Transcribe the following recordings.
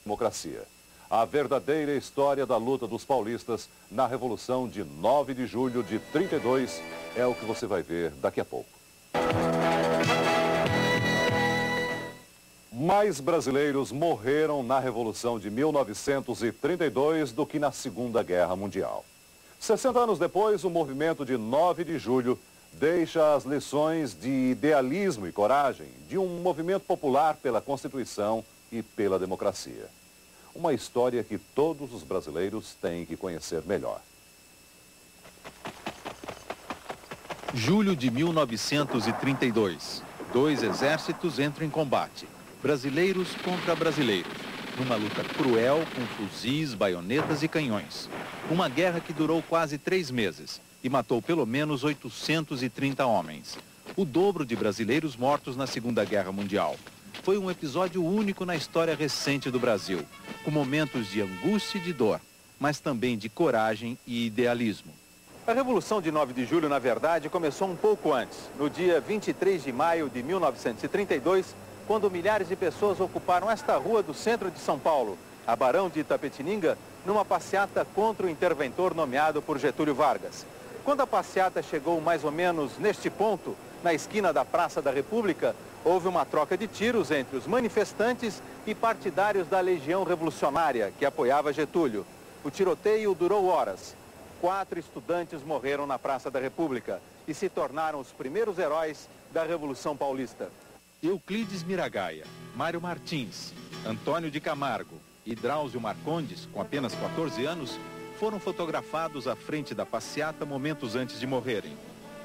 democracia. A verdadeira história da luta dos paulistas na Revolução de 9 de julho de 32 é o que você vai ver daqui a pouco. Mais brasileiros morreram na Revolução de 1932 do que na Segunda Guerra Mundial. 60 anos depois, o movimento de 9 de julho deixa as lições de idealismo e coragem de um movimento popular pela Constituição e pela democracia. Uma história que todos os brasileiros têm que conhecer melhor. Julho de 1932. 2 exércitos entram em combate. Brasileiros contra brasileiros. Numa luta cruel com fuzis, baionetas e canhões. Uma guerra que durou quase 3 meses e matou pelo menos 830 homens. O dobro de brasileiros mortos na Segunda Guerra Mundial. Foi um episódio único na história recente do Brasil, com momentos de angústia e de dor, mas também de coragem e idealismo. A Revolução de 9 de julho, na verdade, começou um pouco antes, no dia 23 de maio de 1932, quando milhares de pessoas ocuparam esta rua do centro de São Paulo, a Barão de Itapetininga, numa passeata contra o interventor nomeado por Getúlio Vargas. Quando a passeata chegou mais ou menos neste ponto, na esquina da Praça da República, houve uma troca de tiros entre os manifestantes e partidários da Legião Revolucionária, que apoiava Getúlio. O tiroteio durou horas. 4 estudantes morreram na Praça da República e se tornaram os primeiros heróis da Revolução Paulista. Euclides Miragaia, Mário Martins, Antônio de Camargo e Drauzio Marcondes, com apenas 14 anos, foram fotografados à frente da passeata momentos antes de morrerem.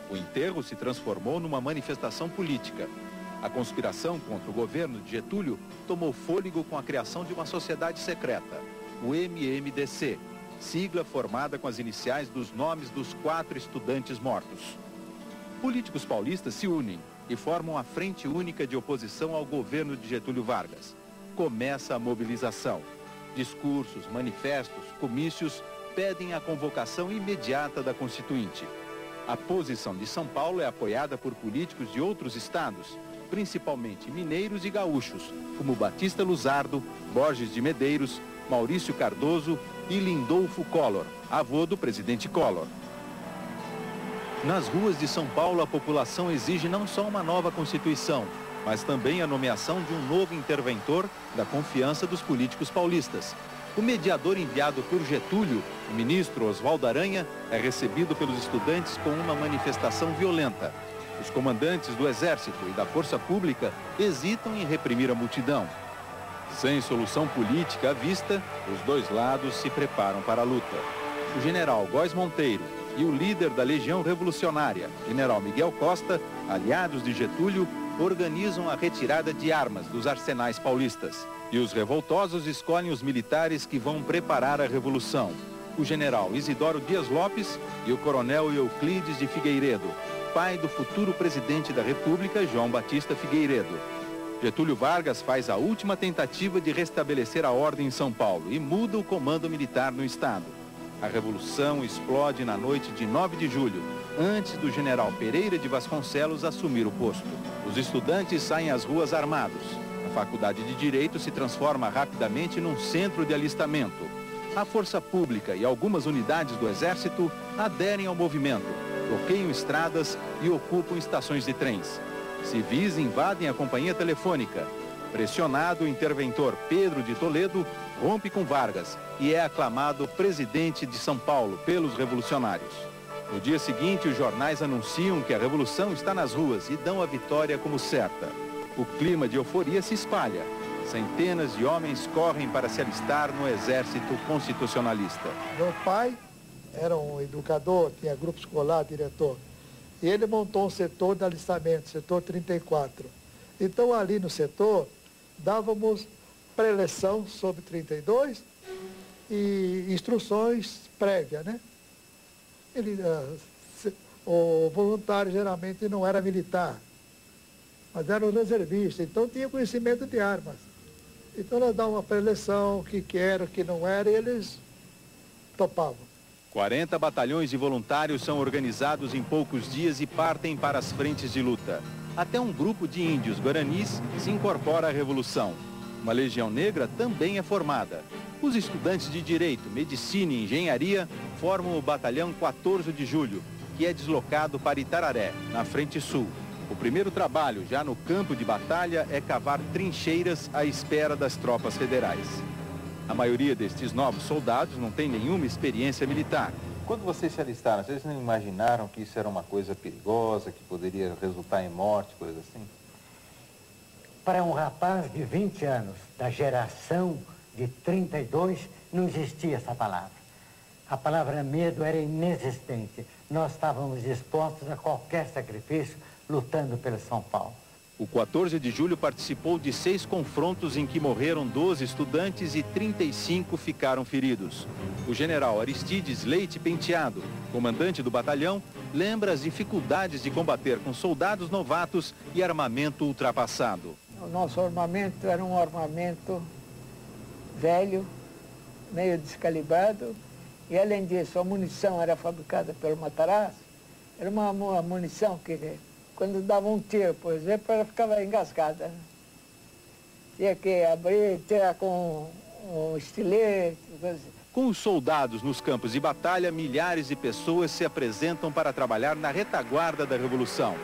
O enterro se transformou numa manifestação política. A conspiração contra o governo de Getúlio tomou fôlego com a criação de uma sociedade secreta, o MMDC, sigla formada com as iniciais dos nomes dos 4 estudantes mortos. Políticos paulistas se unem e formam a Frente Única de Oposição ao governo de Getúlio Vargas. Começa a mobilização. Discursos, manifestos, comícios pedem a convocação imediata da Constituinte. A posição de São Paulo é apoiada por políticos de outros estados, principalmente mineiros e gaúchos, como Batista Luzardo, Borges de Medeiros, Maurício Cardoso e Lindolfo Collor, avô do presidente Collor. Nas ruas de São Paulo, a população exige não só uma nova Constituição, mas também a nomeação de um novo interventor da confiança dos políticos paulistas. O mediador enviado por Getúlio, o ministro Oswaldo Aranha, é recebido pelos estudantes com uma manifestação violenta. Os comandantes do Exército e da Força Pública hesitam em reprimir a multidão. Sem solução política à vista, os dois lados se preparam para a luta. O general Góes Monteiro e o líder da Legião Revolucionária, general Miguel Costa, aliados de Getúlio, organizam a retirada de armas dos arsenais paulistas. E os revoltosos escolhem os militares que vão preparar a revolução. O general Isidoro Dias Lopes e o coronel Euclides de Figueiredo, pai do futuro presidente da República, João Batista Figueiredo. Getúlio Vargas faz a última tentativa de restabelecer a ordem em São Paulo e muda o comando militar no estado. A revolução explode na noite de 9 de julho, antes do general Pereira de Vasconcelos assumir o posto. Os estudantes saem às ruas armados. A Faculdade de Direito se transforma rapidamente num centro de alistamento. A Força Pública e algumas unidades do Exército aderem ao movimento, bloqueiam estradas e ocupam estações de trens. Civis invadem a companhia telefônica. Pressionado, o interventor Pedro de Toledo rompe com Vargas e é aclamado presidente de São Paulo pelos revolucionários. No dia seguinte, os jornais anunciam que a revolução está nas ruas e dão a vitória como certa. O clima de euforia se espalha. Centenas de homens correm para se alistar no exército constitucionalista. Meu pai era um educador, tinha grupo escolar, diretor. E ele montou um setor de alistamento, setor 34. Então, ali no setor, dávamos preleção sobre 32 e instruções prévias, né? O voluntário geralmente não era militar, mas era um reservista, então tinha conhecimento de armas. Então nós dávamos uma preleção, o que era, o que não era, e eles topavam. 40 batalhões de voluntários são organizados em poucos dias e partem para as frentes de luta. Até um grupo de índios guaranis se incorpora à revolução. Uma legião negra também é formada. Os estudantes de Direito, Medicina e Engenharia formam o Batalhão 14 de Julho, que é deslocado para Itararé, na Frente Sul. O primeiro trabalho, já no campo de batalha, é cavar trincheiras à espera das tropas federais. A maioria destes novos soldados não tem nenhuma experiência militar. Quando vocês se alistaram, vocês não imaginaram que isso era uma coisa perigosa, que poderia resultar em morte, coisa assim? Para um rapaz de 20 anos, da geração de 32, não existia essa palavra. A palavra medo era inexistente. Nós estávamos dispostos a qualquer sacrifício, lutando pelo São Paulo. O 14 de julho participou de 6 confrontos em que morreram 12 estudantes e 35 ficaram feridos. O general Aristides Leite Penteado, comandante do batalhão, lembra as dificuldades de combater com soldados novatos e armamento ultrapassado. O nosso armamento era um armamento velho, meio descalibrado, e além disso a munição era fabricada pelo Matarazzo. Era uma munição que, quando dava um tiro, por exemplo, ela ficava engasgada. Tinha que abrir, tirar com um estilete, coisa assim. Com os soldados nos campos de batalha, milhares de pessoas se apresentam para trabalhar na retaguarda da Revolução.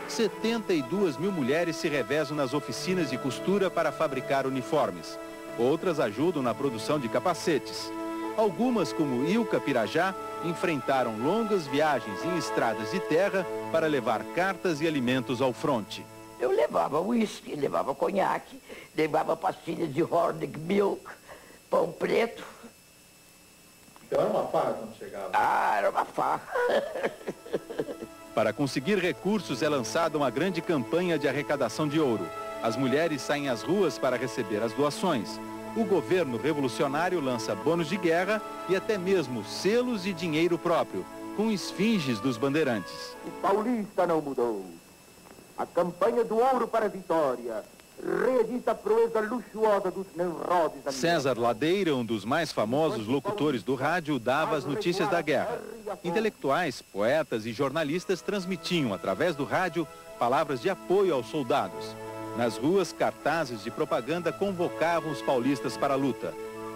72 mil mulheres se revezam nas oficinas de costura para fabricar uniformes. Outras ajudam na produção de capacetes. Algumas, como Ilka Pirajá, enfrentaram longas viagens em estradas de terra para levar cartas e alimentos ao fronte. Eu levava uísque, levava conhaque, levava pastilhas de Hornick Milk, pão preto. Então era uma farra quando chegava? Ah, era uma farra. Para conseguir recursos é lançada uma grande campanha de arrecadação de ouro. As mulheres saem às ruas para receber as doações. O governo revolucionário lança bônus de guerra e até mesmo selos e dinheiro próprio, com esfinges dos bandeirantes. O paulista não mudou. A campanha do ouro para a vitória reedita a proeza luxuosa dos Nemrodes. César Ladeira, um dos mais famosos locutores do rádio, dava as notícias da guerra. Intelectuais, poetas e jornalistas transmitiam, através do rádio, palavras de apoio aos soldados. Nas ruas, cartazes de propaganda convocavam os paulistas para a luta.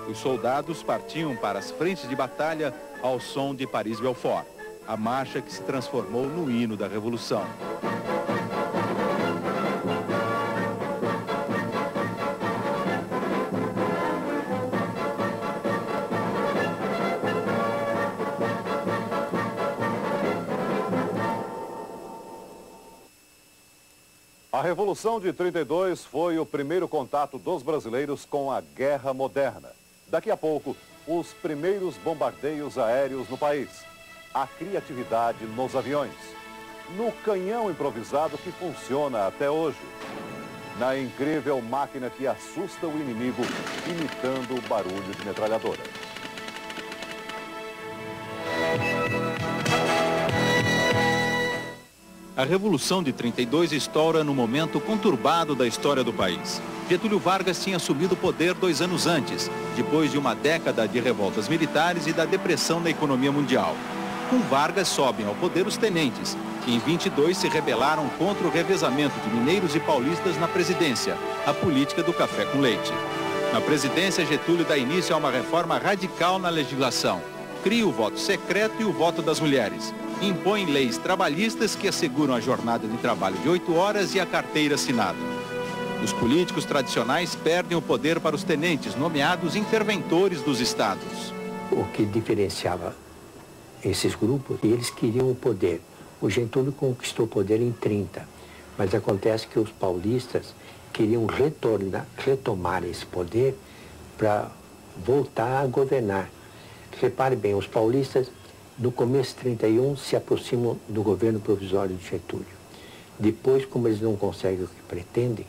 Os soldados partiam para as frentes de batalha ao som de Paris Belfort, a marcha que se transformou no hino da Revolução. A Revolução de 32 foi o primeiro contato dos brasileiros com a guerra moderna. Daqui a pouco, os primeiros bombardeios aéreos no país. A criatividade nos aviões. No canhão improvisado que funciona até hoje. Na incrível máquina que assusta o inimigo, imitando o barulho de metralhadora. A Revolução de 32 estoura no momento conturbado da história do país. Getúlio Vargas tinha assumido o poder 2 anos antes, depois de uma década de revoltas militares e da depressão na economia mundial. Com Vargas sobem ao poder os tenentes, que em 22 se rebelaram contra o revezamento de mineiros e paulistas na presidência, a política do café com leite. Na presidência, Getúlio dá início a uma reforma radical na legislação. Cria o voto secreto e o voto das mulheres. Impõe leis trabalhistas que asseguram a jornada de trabalho de 8 horas e a carteira assinada. Os políticos tradicionais perdem o poder para os tenentes, nomeados interventores dos estados. O que diferenciava esses grupos, eles queriam o poder. O Getúlio conquistou o poder em 30, mas acontece que os paulistas queriam retomar esse poder para voltar a governar. Repare bem, os paulistas, no começo de 31, se aproximam do governo provisório de Getúlio. Depois, como eles não conseguem o que pretendem,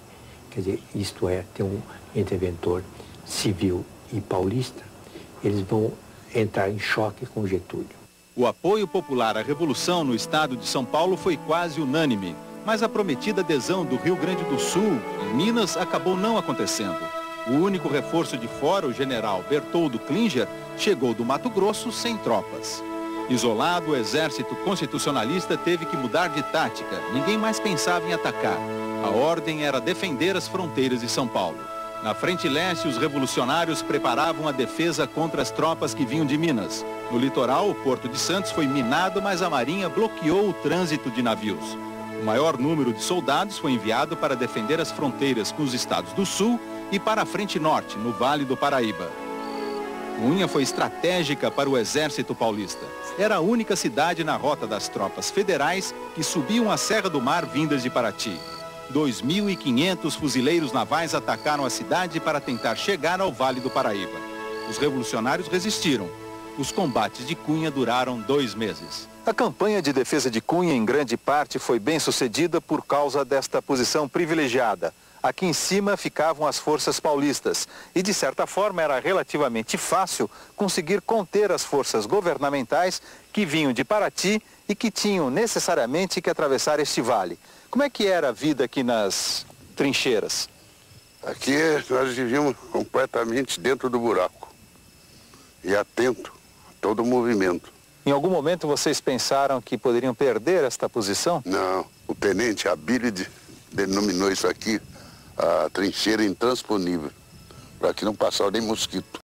quer dizer, isto é, ter um interventor civil e paulista, eles vão entrar em choque com Getúlio. O apoio popular à Revolução no estado de São Paulo foi quase unânime, mas a prometida adesão do Rio Grande do Sul, em Minas, acabou não acontecendo. O único reforço de fora, o general Bertoldo Klinger, chegou do Mato Grosso sem tropas. Isolado, o exército constitucionalista teve que mudar de tática. Ninguém mais pensava em atacar. A ordem era defender as fronteiras de São Paulo. Na frente leste, os revolucionários preparavam a defesa contra as tropas que vinham de Minas. No litoral, o Porto de Santos foi minado, mas a Marinha bloqueou o trânsito de navios. O maior número de soldados foi enviado para defender as fronteiras com os estados do Sul e para a frente norte, no Vale do Paraíba. Cunha foi estratégica para o exército paulista. Era a única cidade na rota das tropas federais que subiam a Serra do Mar vindas de Paraty. 2.500 fuzileiros navais atacaram a cidade para tentar chegar ao Vale do Paraíba. Os revolucionários resistiram. Os combates de Cunha duraram 2 meses. A campanha de defesa de Cunha, em grande parte, foi bem sucedida por causa desta posição privilegiada. Aqui em cima ficavam as forças paulistas e, de certa forma, era relativamente fácil conseguir conter as forças governamentais que vinham de Paraty e que tinham necessariamente que atravessar este vale. Como é que era a vida aqui nas trincheiras? Aqui nós vivíamos completamente dentro do buraco e atento a todo o movimento. Em algum momento vocês pensaram que poderiam perder esta posição? Não, o tenente Abílide denominou isso aqui a trincheira intransponível, para que não passava nem mosquito.